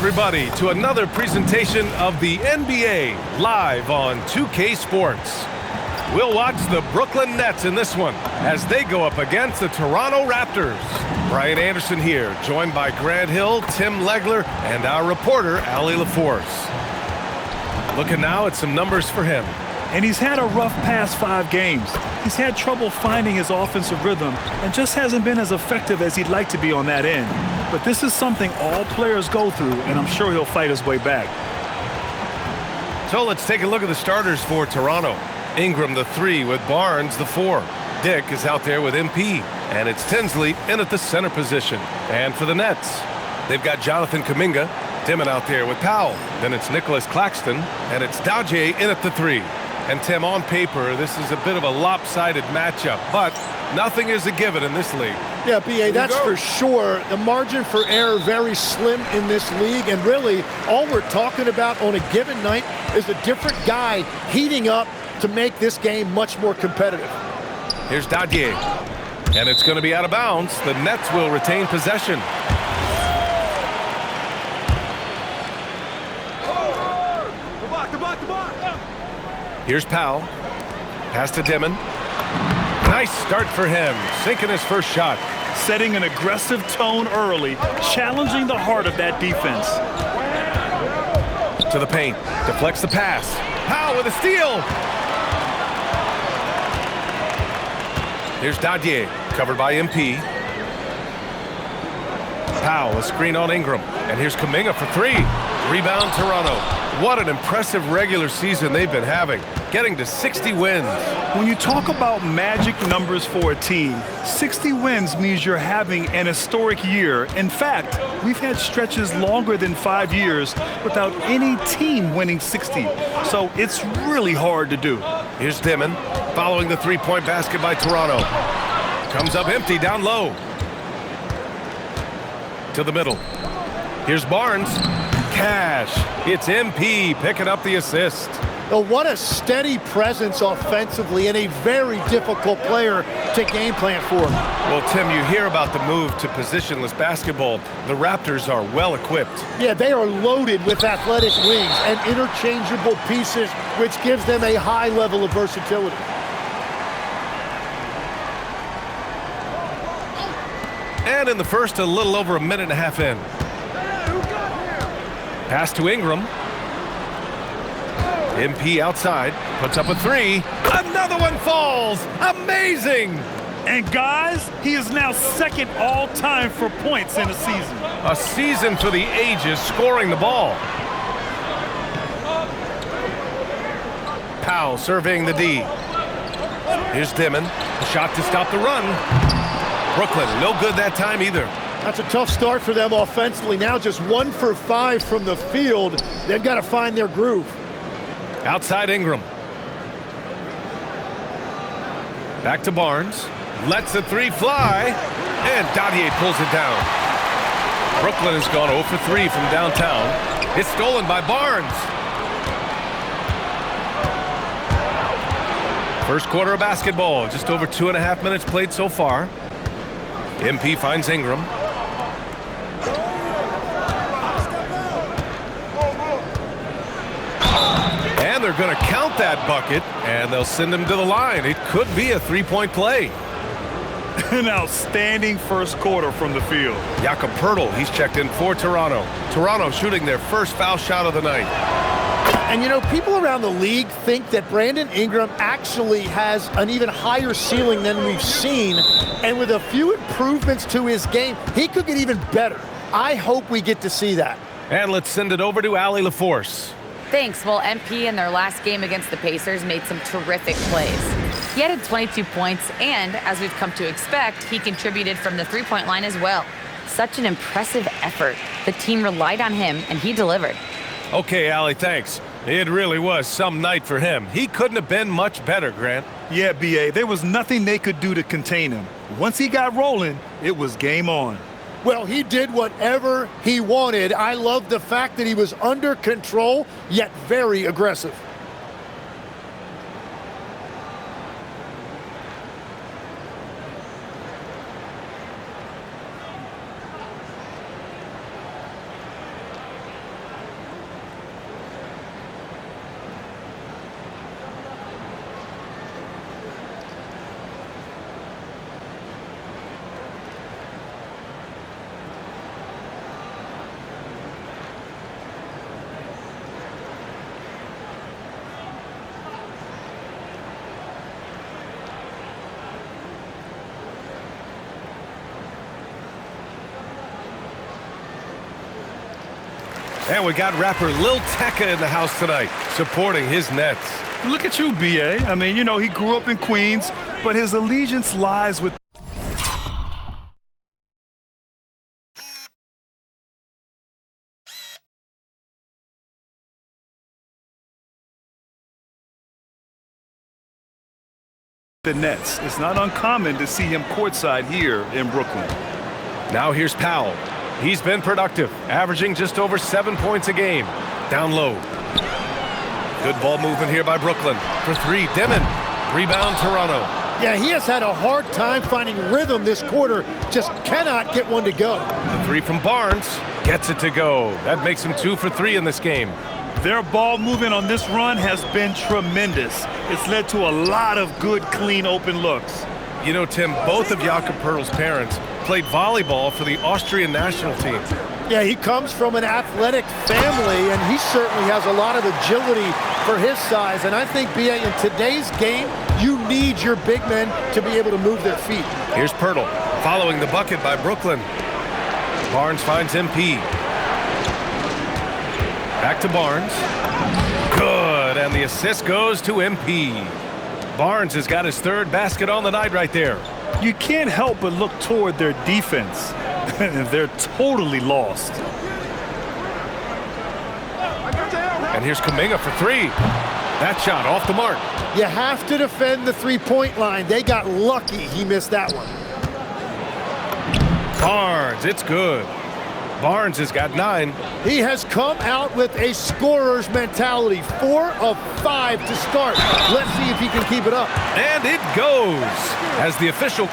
everybody, to another presentation of the NBA live on 2K Sports. We'll watch the Brooklyn Nets in this one as they go up against the Toronto Raptors. Brian Anderson here, joined by Grant Hill, Tim Legler, and our reporter, Allie LaForce. Looking now at some numbers for him. And he's had a rough past 5 games. He's had trouble finding his offensive rhythm and just hasn't been as effective as he'd like to be on that end. But this is something all players go through, and I'm sure he'll fight his way back. So let's take a look at the starters for Toronto. Ingram the 3 with Barnes the 4. Dick is out there with MP, and it's Tinsley in at the center position. And for the Nets, they've got Jonathan Kuminga, Dimon out there with Powell. Then it's Nicholas Claxton, and it's Daje in at the 3. And Tim, on paper, this is a bit of a lopsided matchup, but nothing is a given in this league. Yeah, B.A., that's for sure. The margin for error very slim in this league, and really all we're talking about on a given night is a different guy heating up to make this game much more competitive. Here's Daje, and it's going to be out of bounds. The Nets will retain possession. Here's Powell. Pass to Dimon. Nice start for him, sinking his first shot. Setting an aggressive tone early, challenging the heart of that defense. To the paint, deflects the pass. Powell with a steal. Here's Daje, covered by MP. Powell, a screen on Ingram. And here's Kuminga for 3. Rebound Toronto. What an impressive regular season they've been having, getting to 60 wins. When you talk about magic numbers for a team, 60 wins means you're having an historic year. In fact, we've had stretches longer than 5 years without any team winning 60. So it's really hard to do. Here's Dimon, following the three-point basket by Toronto. Comes up empty down low. To the middle. Here's Barnes. Cash. It's MP picking up the assist. Oh, what a steady presence offensively and a very difficult player to game plan for. Well, Tim, you hear about the move to positionless basketball. The Raptors are well equipped. Yeah, they are loaded with athletic wings and interchangeable pieces, which gives them a high level of versatility. And in the first, a little over a minute and a half in. Pass to Ingram. MP outside, puts up a 3. Another one falls. Amazing. And guys, he is now second all-time for points in a season. A season for the ages, scoring the ball. Powell surveying the D. Here's Dimon. A shot to stop the run. Brooklyn, no good that time either. That's a tough start for them offensively. Now just 1 for 5 from the field. They've got to find their groove. Outside Ingram. Back to Barnes. Lets the 3 fly. And Daje pulls it down. Brooklyn has gone 0 for 3 from downtown. It's stolen by Barnes. First quarter of basketball. Just over 2.5 minutes played so far. MP finds Ingram. And they're going to count that bucket, and they'll send him to the line. It could be a 3-point play. An outstanding first quarter from the field. Jakob Poeltl, he's checked in for Toronto. Toronto shooting their first foul shot of the night. And, you know, people around the league think that Brandon Ingram actually has an even higher ceiling than we've seen. And with a few improvements to his game, he could get even better. I hope we get to see that. And let's send it over to Allie LaForce. Thanks. Well, MP in their last game against the Pacers made some terrific plays. He added 22 points, and as we've come to expect, he contributed from the three-point line as well. Such an impressive effort. The team relied on him, and he delivered. Okay, Allie, thanks. It really was some night for him. He couldn't have been much better, Grant. Yeah, B.A., there was nothing they could do to contain him. Once he got rolling, it was game on. Well, he did whatever he wanted. I love the fact that he was under control, yet very aggressive. And we got rapper Lil Tecca in the house tonight, supporting his Nets. Look at you, B.A. I mean, you know, he grew up in Queens, but his allegiance lies with the Nets. It's not uncommon to see him courtside here in Brooklyn. Now here's Powell. He's been productive, averaging just over 7 points a game. Down low. Good ball movement here by Brooklyn. For three, Dimon. Rebound, Toronto. Yeah, he has had a hard time finding rhythm this quarter. Just cannot get one to go. The three from Barnes. Gets it to go. That makes him 2 for 3 in this game. Their ball movement on this run has been tremendous. It's led to a lot of good, clean, open looks. You know, Tim, both of Jakob Poeltl's parents played volleyball for the Austrian national team. Yeah, he comes from an athletic family, and he certainly has a lot of agility for his size. And I think, B.A., in today's game, you need your big men to be able to move their feet. Here's Poeltl, following the bucket by Brooklyn. Barnes finds MP. Back to Barnes. Good, and the assist goes to MP. Barnes has got his third basket on the night right there. You can't help but look toward their defense. They're totally lost. And here's Kuminga for three. That shot off the mark. You have to defend the three-point line. They got lucky he missed that one. Barnes, it's good. Barnes has got 9. He has come out with a scorer's mentality. 4 of 5 to start. Let's see if he can keep it up. And it goes as the official.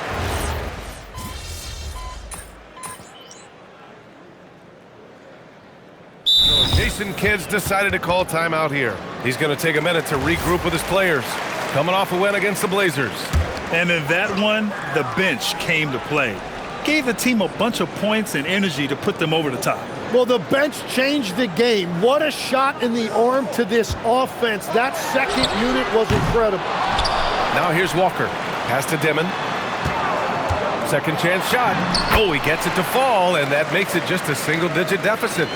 Jason Kidd's decided to call timeout here. He's going to take a minute to regroup with his players. Coming off a win against the Blazers. And in that one, the bench came to play. Gave the team a bunch of points and energy to put them over the top. Well, the bench changed the game. What a shot in the arm to this offense. That second unit was incredible. Now here's Walker. Pass to Dimon. Second chance shot. Oh, he gets it to fall, and that makes it just a single-digit deficit.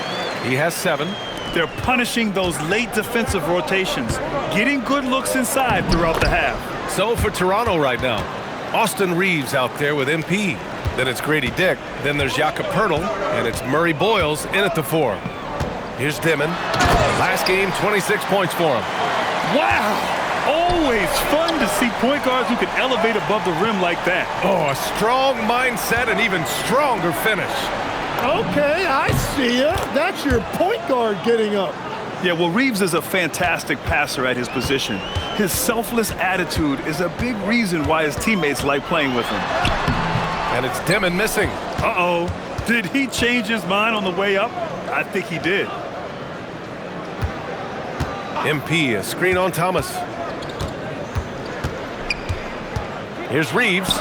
He has 7. They're punishing those late defensive rotations, getting good looks inside throughout the half. So for Toronto right now, Austin Reeves out there with MP. Then it's Grady Dick. Then there's Jakob Poeltl, and it's Murray Boyles in at the 4. Here's Dimon. Last game, 26 points for him. Wow! Always fun to see point guards who can elevate above the rim like that. Oh, a strong mindset and even stronger finish. Okay, I see ya. That's your point guard getting up. Yeah, well, Reeves is a fantastic passer at his position. His selfless attitude is a big reason why his teammates like playing with him. And it's Dimon missing. Uh-oh. Did he change his mind on the way up? I think he did. MP, a screen on Thomas. Here's Reeves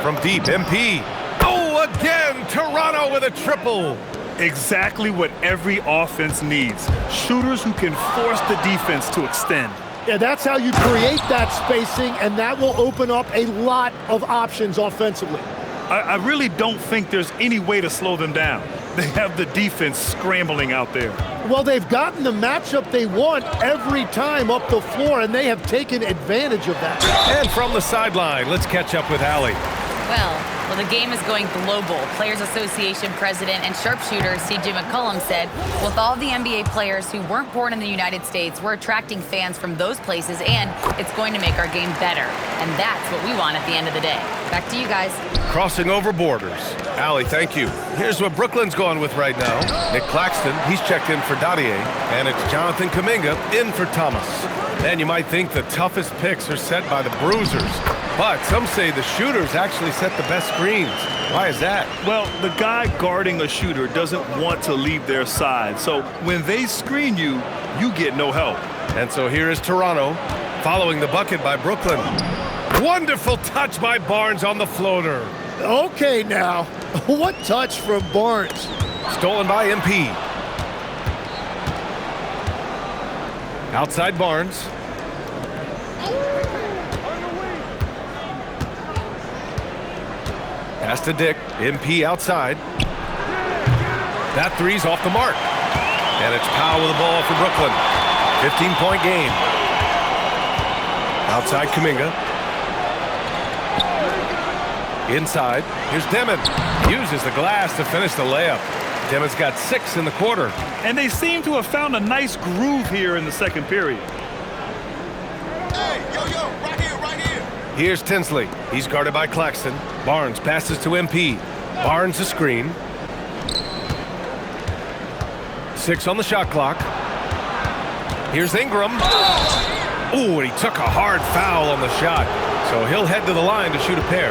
from deep. MP. Oh, again, Toronto with a triple. Exactly what every offense needs. Shooters who can force the defense to extend. Yeah, that's how you create that spacing, and that will open up a lot of options offensively. I really don't think there's any way to slow them down. They have the defense scrambling out there. Well, they've gotten the matchup they want every time up the floor, and they have taken advantage of that. And from the sideline, let's catch up with Allie. Well, the game is going global. Players Association president and sharpshooter C.J. McCollum said, with all the NBA players who weren't born in the United States, we're attracting fans from those places, and it's going to make our game better. And that's what we want at the end of the day. Back to you guys. Crossing over borders. Allie, thank you. Here's what Brooklyn's going with right now. Nick Claxton, he's checked in for Dadier, and it's Jonathan Kuminga in for Thomas. And you might think the toughest picks are set by the bruisers, but some say the shooters actually set the best screens. Why is that? Well, the guy guarding a shooter doesn't want to leave their side, so when they screen you, you get no help. And so here is Toronto, following the bucket by Brooklyn. Wonderful touch by Barnes on the floater. Okay, now, what touch from Barnes? Stolen by MP. Outside Barnes. Pass to Dick. MP outside. That three's off the mark. And it's Powell with the ball for Brooklyn. 15-point game. Outside Kuminga. Inside. Here's Demon. Uses the glass to finish the layup. Demon's got 6 in the quarter. And they seem to have found a nice groove here in the second period. Hey, yo, right here, right here. Here's Tinsley. He's guarded by Claxton. Barnes passes to MP. Barnes a screen. 6 on the shot clock. Here's Ingram. Oh, and he took a hard foul on the shot. So he'll head to the line to shoot a pair.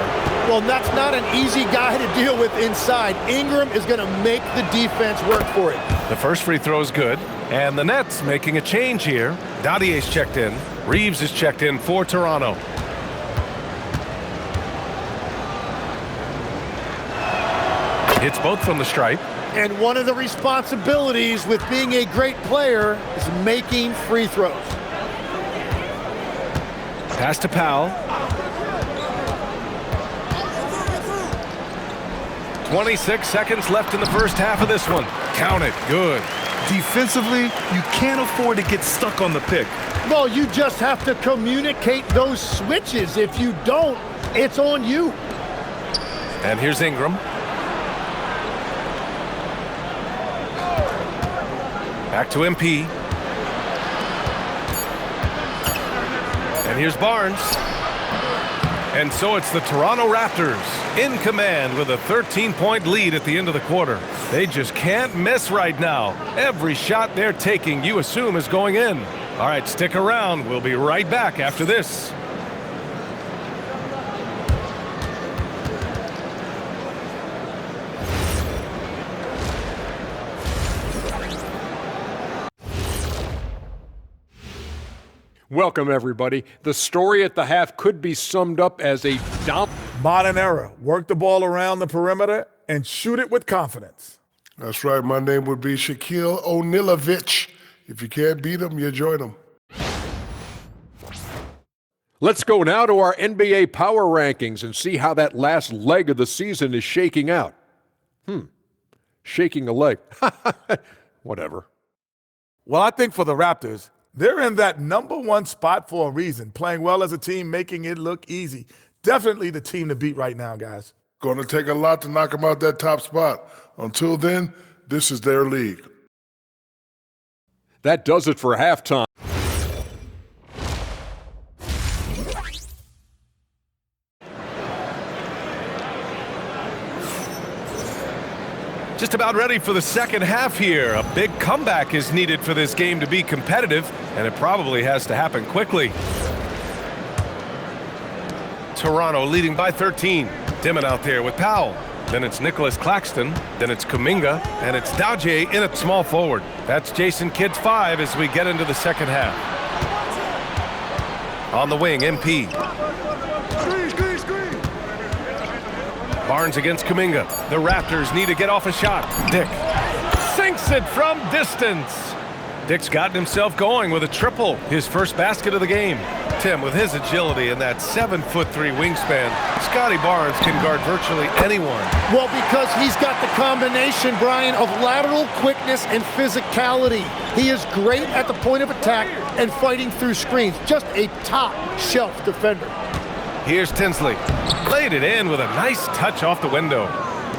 Well, that's not an easy guy to deal with inside. Ingram is going to make the defense work for it. The first free throw is good. And the Nets making a change here. Dadier's checked in. Reeves is checked in for Toronto. Hits both from the stripe. And one of the responsibilities with being a great player is making free throws. Pass to Powell. 26 seconds left in the first half of this one. Count it. Good. Defensively, you can't afford to get stuck on the pick. Well, you just have to communicate those switches. If you don't, it's on you. And here's Ingram. Back to MP. And here's Barnes. And so it's the Toronto Raptors in command with a 13-point lead at the end of the quarter. They just can't miss right now. Every shot they're taking, you assume, is going in. All right, stick around. We'll be right back after this. Welcome, everybody. The story at the half could be summed up as a modern era. Work the ball around the perimeter and shoot it with confidence. That's right. My name would be Shaquille O'Nealovich. If you can't beat him, you join him. Let's go now to our NBA power rankings and see how that last leg of the season is shaking out. Shaking a leg. Whatever. Well, I think for the Raptors, they're in that #1 spot for a reason. Playing well as a team, making it look easy. Definitely the team to beat right now, guys. Going to take a lot to knock them out that top spot. Until then, this is their league. That does it for halftime. Just about ready for the second half here. A big comeback is needed for this game to be competitive, and it probably has to happen quickly. Toronto leading by 13. Dimon out there with Powell. Then it's Nicholas Claxton. Then it's Kuminga. And it's Dadier in at small forward. That's Jason Kidd's 5 as we get into the second half. On the wing, MP. Barnes against Kuminga. The Raptors need to get off a shot. Dick sinks it from distance. Dick's gotten himself going with a triple, his first basket of the game. Tim, with his agility and that 7'3" wingspan, Scotty Barnes can guard virtually anyone. Well, because he's got the combination, Brian, of lateral quickness and physicality. He is great at the point of attack and fighting through screens. Just a top-shelf defender. Here's Tinsley. Laid it in with a nice touch off the window.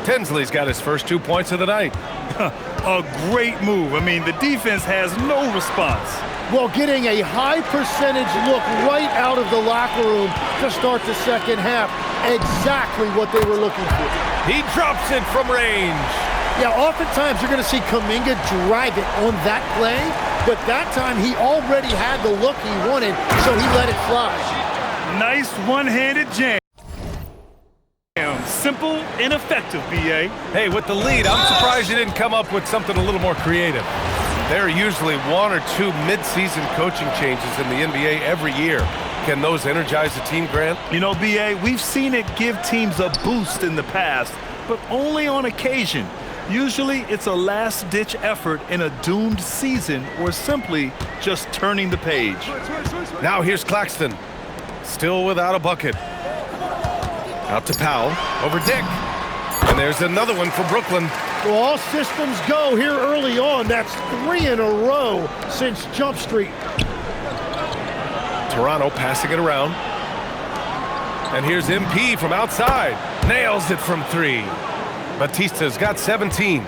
Tinsley's got his first 2 points of the night. A great move. I mean, the defense has no response. Well, getting a high percentage look right out of the locker room to start the second half. Exactly what they were looking for. He drops it from range. Yeah, oftentimes you're going to see Kuminga drag it on that play, but that time he already had the look he wanted, so he let it fly. Nice one-handed jam. Simple and effective, B.A. Hey, with the lead, I'm surprised you didn't come up with something a little more creative. There are usually 1 or 2 mid-season coaching changes in the NBA every year. Can those energize the team, Grant? You know, B.A., we've seen it give teams a boost in the past, but only on occasion. Usually it's a last-ditch effort in a doomed season or simply just turning the page. Now here's Claxton. Still without a bucket. Out to Powell, over Dick. And there's another one for Brooklyn. Well, all systems go here early on. That's 3 in a row since Jump Street. Toronto passing it around. And here's MP from outside. Nails it from 3. Batista's got 17.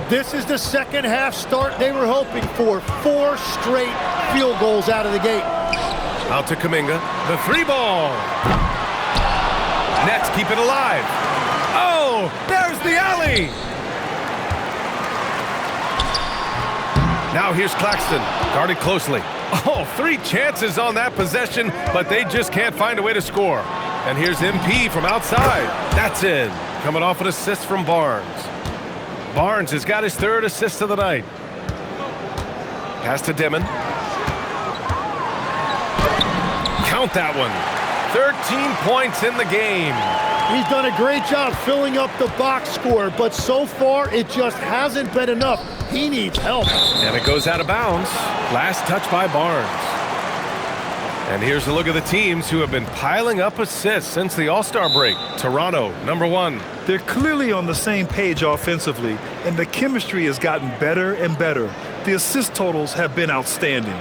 This is the second half start they were hoping for. 4 straight field goals out of the gate. Out to Kuminga. The 3 ball. Nets keep it alive. Oh, there's the alley. Now here's Claxton, guarded closely. Oh, 3 chances on that possession, but they just can't find a way to score. And here's MP from outside. That's in. Coming off an assist from Barnes. Barnes has got his 3rd assist of the night. Pass to Dimon. Count that one. 13 points in the game. He's done a great job filling up the box score, but so far it just hasn't been enough. He needs help. And it goes out of bounds. Last touch by Barnes. And here's a look at the teams who have been piling up assists since the All-Star break. Toronto, number 1. They're clearly on the same page offensively, and the chemistry has gotten better and better. The assist totals have been outstanding.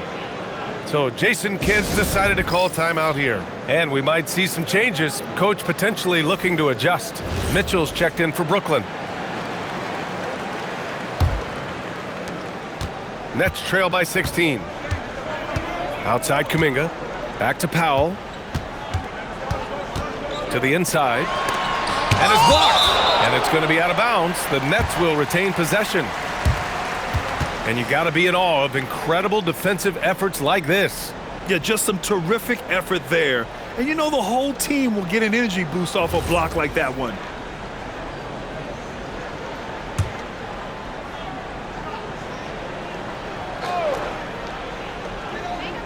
So Jason Kidd's decided to call timeout here. And we might see some changes. Coach potentially looking to adjust. Mitchell's checked in for Brooklyn. Nets trail by 16. Outside Kuminga. Back to Powell. To the inside. And it's blocked. And it's going to be out of bounds. The Nets will retain possession. And you got to be in awe of incredible defensive efforts like this. Yeah, just some terrific effort there. And you know the whole team will get an energy boost off a block like that one.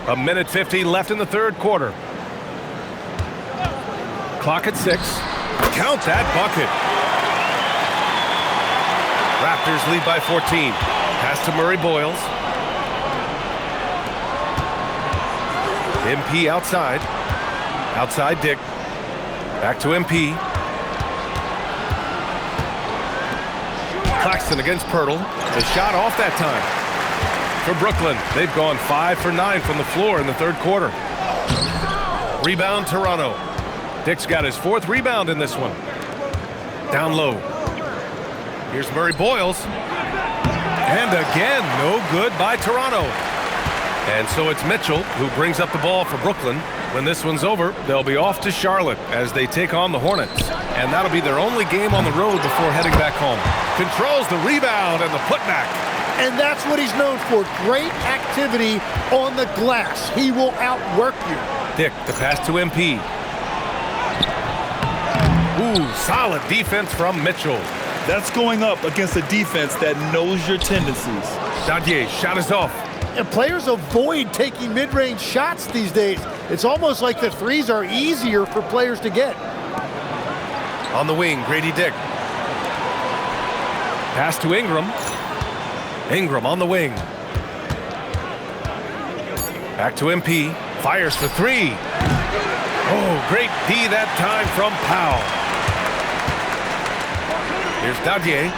A minute 50 left in the 3rd quarter. Clock at 6. Count that bucket. Raptors lead by 14. Pass to Murray Boyles. MP outside. Outside Dick. Back to MP. Claxton against Pirtle. The shot off that time. For Brooklyn, they've gone 5 for 9 from the floor in the 3rd quarter. Rebound Toronto. Dick's got his 4th rebound in this one. Down low. Here's Murray Boyles. And again, no good by Toronto. And so it's Mitchell who brings up the ball for Brooklyn. When this one's over, they'll be off to Charlotte as they take on the Hornets. And that'll be their only game on the road before heading back home. Controls the rebound and the putback. And that's what he's known for. Great activity on the glass. He will outwork you. Dick, the pass to MP. Ooh, solid defense from Mitchell. That's going up against a defense that knows your tendencies. Dadier, shot is off. And players avoid taking mid-range shots these days. It's almost like the threes are easier for players to get. On the wing, Grady Dick. Pass to Ingram. Ingram on the wing. Back to MP. Fires for 3. Oh, great D that time from Powell. Here's Dadier.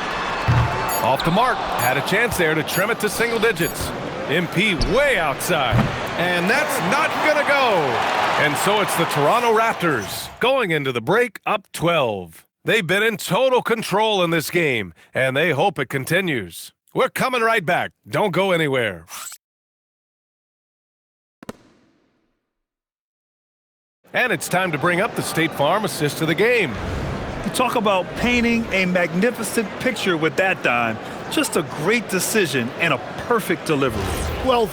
Off the mark. Had a chance there to trim it to single digits. MP way outside. And that's not going to go. And so it's the Toronto Raptors going into the break up 12. They've been in total control in this game, and they hope it continues. We're coming right back. Don't go anywhere. And it's time to bring up the State Farm assist of the game. You talk about painting a magnificent picture with that dime. Just a great decision and a perfect delivery. Well,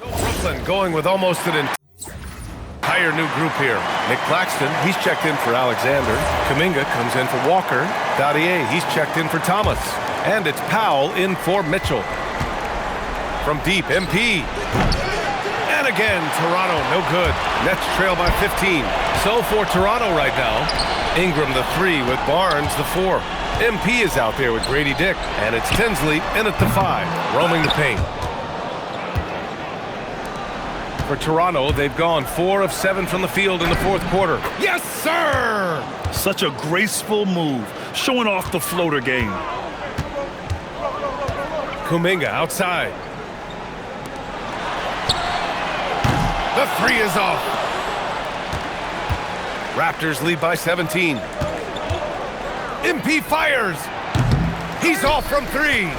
Brooklyn going with almost an entire new group here. Nick Claxton, he's checked in for Alexander. Kuminga comes in for Walker. Dadier, he's checked in for Thomas. And it's Powell in for Mitchell. From deep, MP. And again, Toronto, no good. Nets trail by 15. So for Toronto right now, Ingram the 3 with Barnes the 4. MP is out there with Grady Dick. And it's Tinsley in at the 5, roaming the paint. For For Toronto, they've gone 4 of 7 from the field in the fourth quarter. Yes, sir! Such a graceful move, showing off the floater game. Kuminga outside. The 3 is off. Raptors lead by 17. MP fires. He's off from 3.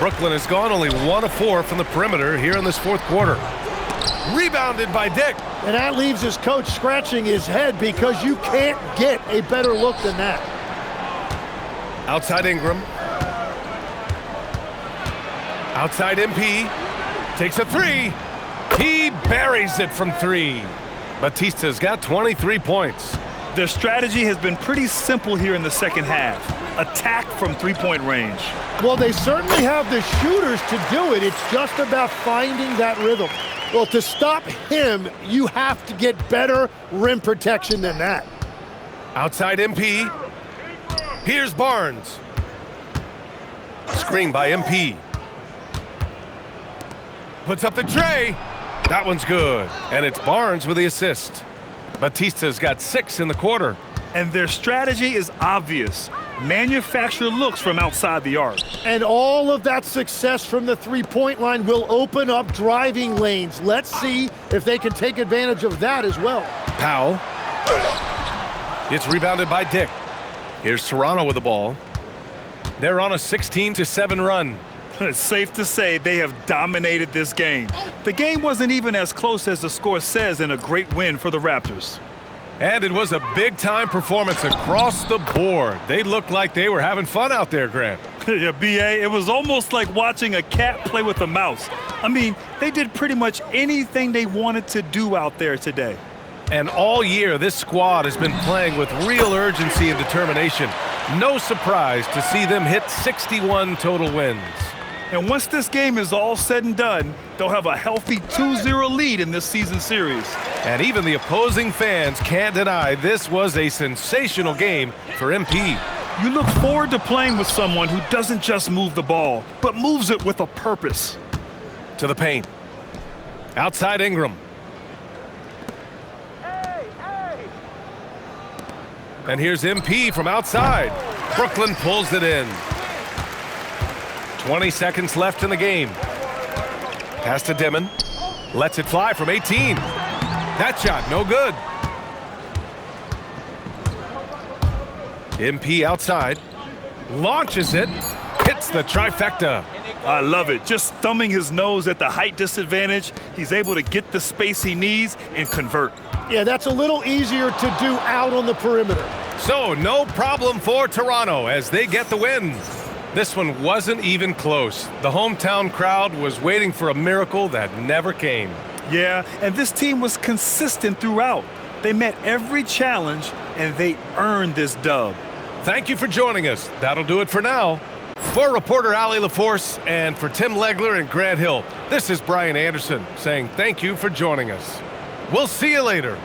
Brooklyn has gone only 1 of 4 from the perimeter here in this fourth quarter. Rebounded by Dick. And that leaves his coach scratching his head because you can't get a better look than that. Outside Ingram. Outside MP. Takes a 3. He buries it from 3. Batista's got 23 points. Their strategy has been pretty simple here in the second half. Attack from three-point range. Well, they certainly have the shooters to do it. It's just about finding that rhythm. Well, to stop him, you have to get better rim protection than that. Outside MP. Here's Barnes. Screen by MP. Puts up the tray. That one's good. And it's Barnes with the assist. Batista's got 6 in the quarter. And their strategy is obvious. Manufacture looks from outside the arc. And all of that success from the three-point line will open up driving lanes. Let's see if they can take advantage of that as well. Powell. It's rebounded by Dick. Here's Toronto with the ball. They're on a 16-7 run. It's safe to say they have dominated this game. The game wasn't even as close as the score says in a great win for the Raptors. And it was a big-time performance across the board. They looked like they were having fun out there, Grant. Yeah, B.A., it was almost like watching a cat play with a mouse. I mean, they did pretty much anything they wanted to do out there today. And all year, this squad has been playing with real urgency and determination. No surprise to see them hit 61 total wins. And once this game is all said and done, they'll have a healthy 2-0 lead in this season series. And even the opposing fans can't deny this was a sensational game for MP. You look forward to playing with someone who doesn't just move the ball, but moves it with a purpose. To the paint. Outside Ingram. And here's MP from outside. Brooklyn pulls it in. 20 seconds left in the game. Pass to Dimon. Lets it fly from 18. That shot, no good. MP outside. Launches it. Hits the trifecta. I love it. Just thumbing his nose at the height disadvantage, he's able to get the space he needs and convert. Yeah, that's a little easier to do out on the perimeter. So, no problem for Toronto as they get the win. This one wasn't even close. The hometown crowd was waiting for a miracle that never came. Yeah, and this team was consistent throughout. They met every challenge, and they earned this dub. Thank you for joining us. That'll do it for now. For reporter Ali LaForce and for Tim Legler and Grant Hill, this is Brian Anderson saying thank you for joining us. We'll see you later.